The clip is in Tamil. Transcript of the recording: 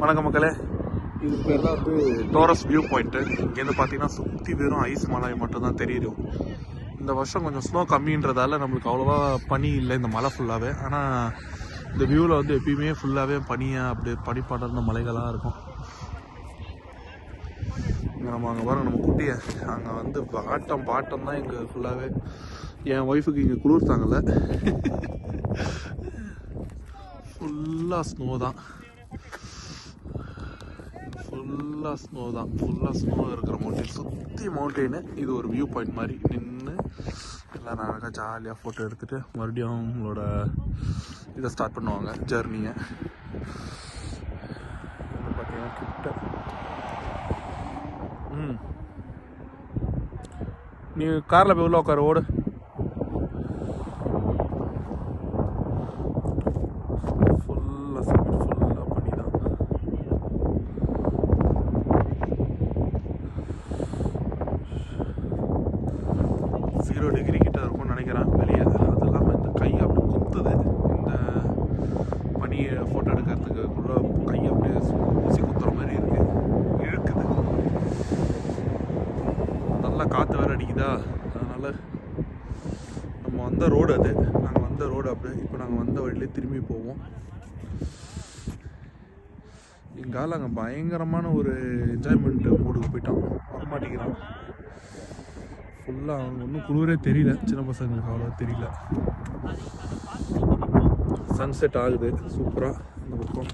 வணக்கம் மக்களே, இது பேர் தான் வந்து டோரஸ் வியூ பாயிண்ட்டு. இங்கேருந்து பார்த்தீங்கன்னா சுற்றி வெறும் ஐஸ் மலை மட்டும்தான் தெரியும். இந்த வருஷம் கொஞ்சம் ஸ்னோ கம்மின்றதால நம்மளுக்கு அவ்வளோவா பனி இல்லை இந்த மலை ஃபுல்லாகவே. ஆனால் இந்த வியூவில் வந்து எப்பயுமே ஃபுல்லாகவே பனியாக அப்படியே பனி படர்ந்த மலைகளாக இருக்கும். இங்கே நம்ம அங்கே பாருங்க, நம்ம குட்டியை அங்கே வந்து பாட்டம் தான் இங்கே ஃபுல்லாகவே. என் ஒய்ஃபுக்கு இங்கே குளிர் தாங்கலை, ஃபுல்லாக ஸ்னோ தான். ஃபுல்லாக ஸ்னோ இருக்கிற மவுண்டெயின், சுற்றி மவுண்டெயின். இது ஒரு வியூ பாயிண்ட் மாதிரி நின்று எல்லோரும் அழகாக ஜாலியாக ஃபோட்டோ எடுத்துகிட்டு மறுபடியும் அவங்களோட இதை ஸ்டார்ட் பண்ணுவாங்க, ஜர்னியை. பார்த்தீங்கன்னா கிட்ட நீ காரில் போய் உள்ள உட்கார ஓடு. ஜீரோ டிகிரி கிட்ட இருக்கும்னு நினைக்கிறேன் வெளியே. அது இல்லாமல் இந்த கை அப்படி குத்துது, இந்த பனியை ஃபோட்டோ எடுக்கிறதுக்குள்ள கை அப்படியே ஊசி குத்துற மாதிரி இருக்கு, இழுக்குது. நல்லா காற்று வேறு அடிக்குதா, அதனால் நம்ம வந்த ரோடு அது, நாங்கள் வந்த ரோடு அப்படியே. இப்போ நாங்கள் வந்த வழியிலே திரும்பி போவோம். எங்கால அங்கே பயங்கரமான ஒரு என்ஜாய்மெண்ட் மூடுக்கு போயிட்டான், வரமாட்டேங்கிறான். ஃபுல்லாக அவங்க ஒன்றும் குளிரே தெரியல, சின்ன பசங்களுக்கு அவ்வளோ தெரியல. சன்செட் ஆகுது சூப்பராக இந்த பக்கம்.